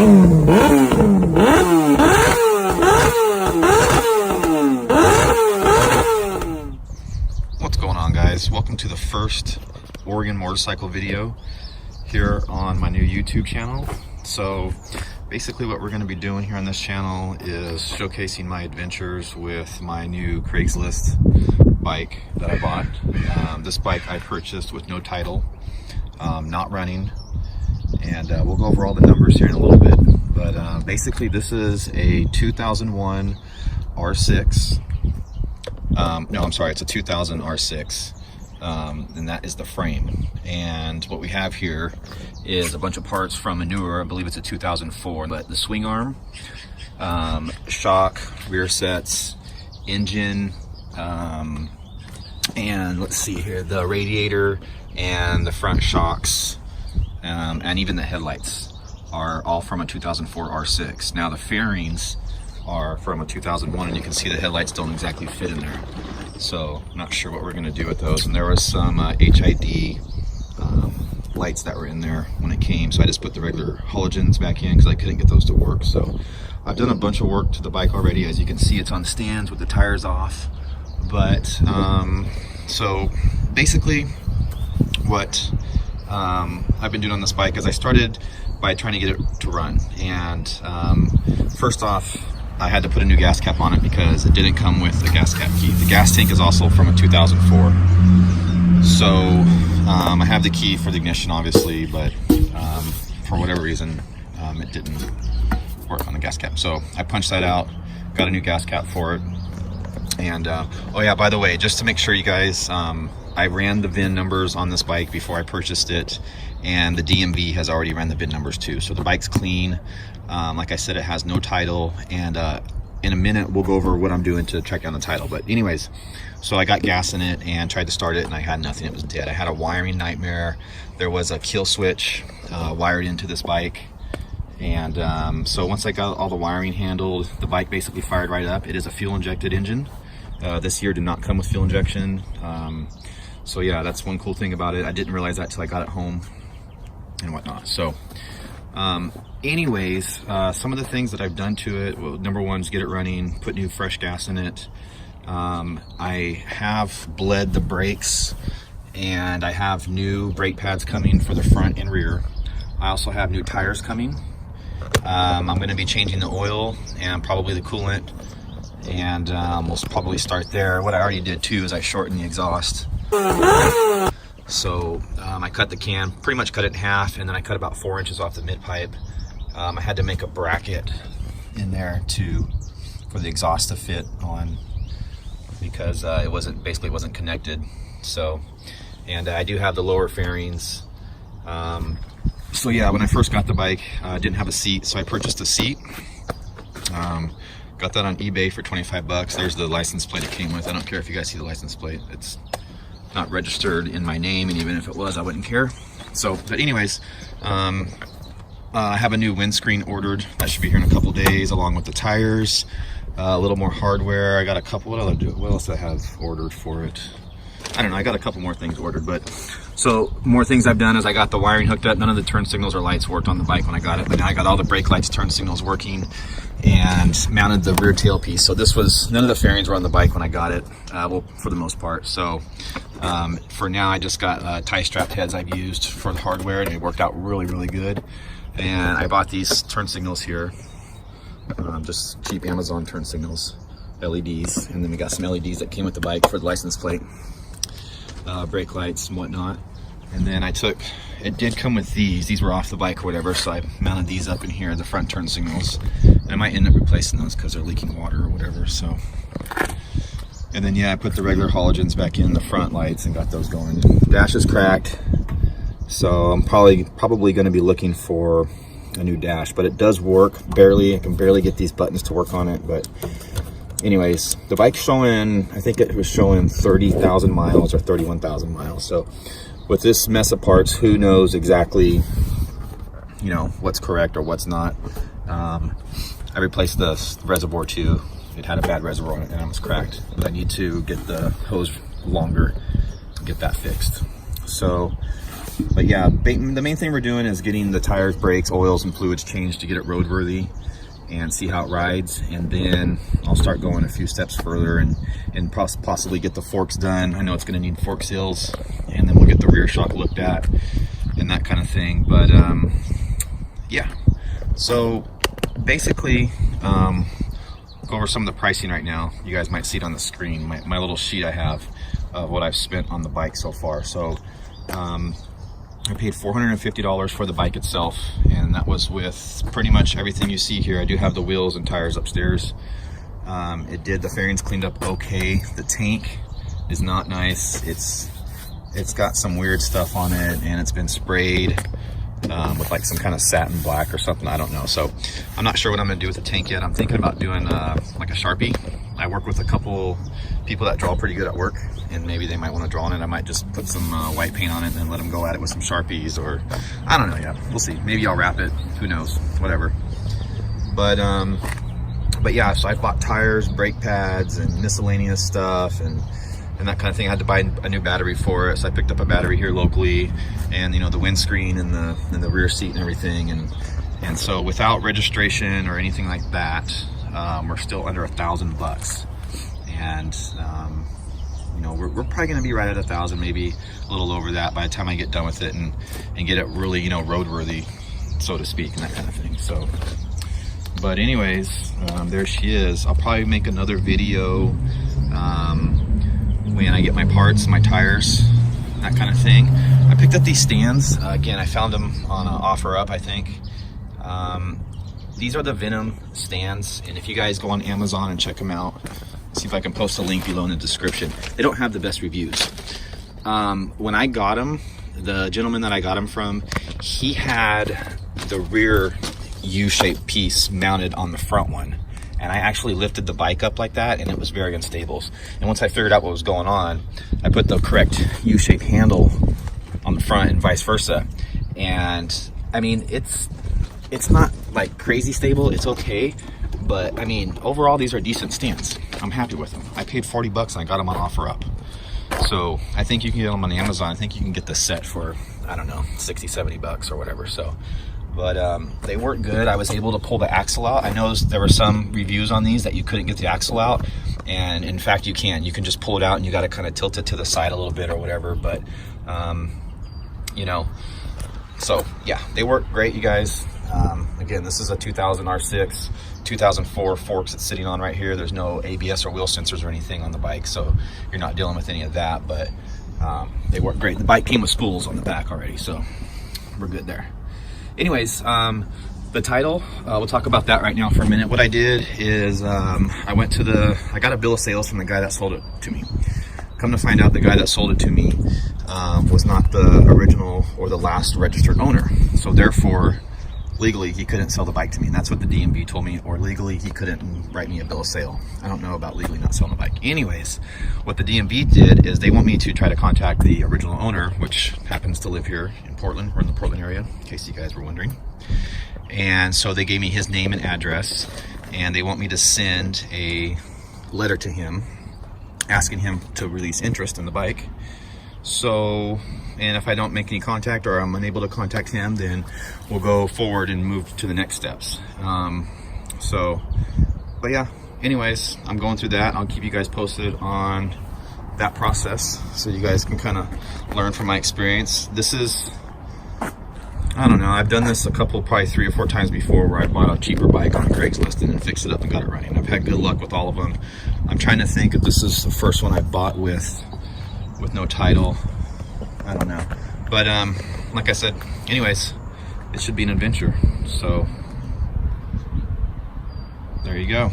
What's going on, guys? Welcome to the first Oregon motorcycle video here on my new YouTube channel. So basically what we're going to be doing here on this channel is showcasing my adventures with my new Craigslist bike that I bought. This bike I purchased with no title, not running, and we'll go over all the numbers here in a little bit. But basically this is a 2001 R6. No, I'm sorry, it's a 2000 R6. And that is the frame. And what we have here is a bunch of parts from a newer, I believe it's a 2004, but the swing arm, shock, rear sets, engine, and let's see here, the radiator and the front shocks, and even the headlights are all from a 2004 R6. Now the fairings are from a 2001, and you can see the headlights don't exactly fit in there. So not sure what we're going to do with those. And there was some HID lights that were in there when it came, so I just put the regular halogens back in because I couldn't get those to work. So I've done a bunch of work to the bike already. As you can see, it's on stands with the tires off. But so basically what I've been doing on this bike is I started by trying to get it to run. And first off, I had to put a new gas cap on it because it didn't come with a gas cap key. The gas tank is also from a 2004. So I have the key for the ignition, obviously, but for whatever reason, it didn't work on the gas cap. So I punched that out, got a new gas cap for it. And oh yeah, by the way, just to make sure you guys, I ran the VIN numbers on this bike before I purchased it, and the DMV has already ran the VIN numbers too. So the bike's clean. Like I said, it has no title, and in a minute we'll go over what I'm doing to track down the title. But anyways, so I got gas in it and tried to start it, and I had nothing. It was dead. I had a wiring nightmare. There was a kill switch wired into this bike, and so once I got all the wiring handled, the bike basically fired right up. It is a fuel injected engine. This year did not come with fuel injection. So yeah, that's one cool thing about it. I didn't realize that till I got it home and whatnot. So anyways, some of the things that I've done to it, well, number one is get it running, put new fresh gas in it. I have bled the brakes, and I have new brake pads coming for the front and rear. I also have new tires coming. I'm going to be changing the oil and probably the coolant, and we'll probably start there. What I already did too is I shortened the exhaust. So I cut the can, pretty much cut it in half, and then I cut about 4 inches off the mid pipe. I had to make a bracket in there for the exhaust to fit on, because it wasn't connected. So, and I do have the lower fairings. So yeah, when I first got the bike, I didn't have a seat, so I purchased a seat. Got that on eBay for 25 bucks. There's the license plate it came with. I don't care if you guys see the license plate. It's not registered in my name, and even if it was, I wouldn't care. So, but anyways, I have a new windscreen ordered. That should be here in a couple days, along with the tires, a little more hardware. I got a couple, what else do I have ordered for it? I don't know, I got a couple more things ordered. But so more things I've done is I got the wiring hooked up. None of the turn signals or lights worked on the bike when I got it, but now I got all the brake lights, turn signals working, and mounted the rear tailpiece. So this was, none of the fairings were on the bike when I got it, well, for the most part. So for now, I just got tie strapped heads I've used for the hardware, and it worked out really, really good. And I bought these turn signals here, just cheap Amazon turn signals, LEDs, and then we got some LEDs that came with the bike for the license plate, brake lights and whatnot. And then it did come with these were off the bike or whatever, so I mounted these up in here, the front turn signals. And I might end up replacing those because they're leaking water or whatever. So, and then yeah, I put the regular halogens back in the front lights and got those going. Dash is cracked, so I'm probably going to be looking for a new dash, but it does work barely. I can barely get these buttons to work on it. But anyways, the bike's showing, I think it was showing 30,000 miles or 31,000 miles. So with this mess of parts, who knows exactly, you know, what's correct or what's not. I replaced the reservoir too. It had a bad reservoir on it and it was cracked, but I need to get the hose longer to get that fixed. So But yeah, the main thing we're doing is getting the tires, brakes, oils, and fluids changed to get it roadworthy and see how it rides. And then I'll start going a few steps further and possibly get the forks done. I know it's going to need fork seals, and then we'll get the rear shock looked at and that kind of thing. But yeah, so basically go over some of the pricing right now. You guys might see it on the screen, my little sheet I have of what I've spent on the bike so far. So I paid $450 for the bike itself, and that was with pretty much everything you see here. I do have the wheels and tires upstairs. The fairings cleaned up okay. The tank is not nice. It's got some weird stuff on it, and it's been sprayed with like some kind of satin black or something, I don't know. So I'm not sure what I'm gonna do with the tank yet. I'm thinking about doing like a Sharpie. I work with a couple people that draw pretty good at work, and maybe they might want to draw on it. I might just put some white paint on it and then let them go at it with some Sharpies, or I don't know yet. We'll see. Maybe I'll wrap it, who knows, whatever. But yeah, so I bought tires, brake pads, and miscellaneous stuff, and that kind of thing. I had to buy a new battery for it, so I picked up a battery here locally, and you know, the windscreen and the rear seat and everything, and so without registration or anything like that, we're still under $1,000 bucks. And you know, we're probably going to be right at 1,000, maybe a little over that by the time I get done with it and get it really, you know, roadworthy, so to speak, and that kind of thing. So, but anyways, there she is. I'll probably make another video when I get my parts, my tires, that kind of thing. I picked up these stands. Again, I found them on OfferUp, I think. These are the Venom stands, and if you guys go on Amazon and check them out, see if I can post a link below in the description. They don't have the best reviews. When I got them, the gentleman that I got them from, he had the rear U-shaped piece mounted on the front one. And I actually lifted the bike up like that, and it was very unstable. And once I figured out what was going on, I put the correct U-shaped handle on the front and vice versa. And I mean, it's not like crazy stable, it's okay. But I mean, overall, these are decent stands. I'm happy with them. I paid 40 bucks and I got them on OfferUp. So I think you can get them on Amazon. I think you can get the set for, I don't know, 60, 70 bucks or whatever. So, but they work good. I was able to pull the axle out. I know there were some reviews on these that you couldn't get the axle out. And in fact, you can just pull it out, and you got to kind of tilt it to the side a little bit or whatever. But, you know, so yeah, they work great, you guys. Again, this is a 2000 R6. 2004 forks it's sitting on right here. There's no ABS or wheel sensors or anything on the bike, so you're not dealing with any of that, but they work great. The bike came with spools on the back already, so we're good there. Anyways, the title, we'll talk about that right now for a minute. What I did is I got a bill of sales from the guy that sold it to me. Come to find out, the guy that sold it to me was not the original or the last registered owner, so therefore legally he couldn't sell the bike to me, and that's what the DMV told me, or legally he couldn't write me a bill of sale. I don't know about legally not selling the bike. Anyways, what the DMV did is they want me to try to contact the original owner, which happens to live here in Portland. We're in the Portland area, in case you guys were wondering. And so they gave me his name and address, and they want me to send a letter to him asking him to release interest in the bike. So, and if I don't make any contact, or I'm unable to contact him, then we'll go forward and move to the next steps. But yeah, anyways, I'm going through that. I'll keep you guys posted on that process, so you guys can kind of learn from my experience. This is, I don't know, I've done this probably 3 or 4 times before, where I bought a cheaper bike on Craigslist and then fixed it up and got it running. I've had good luck with all of them. I'm trying to think if this is the first one I bought with no title. I don't know, but like I said, anyways, it should be an adventure. So there you go.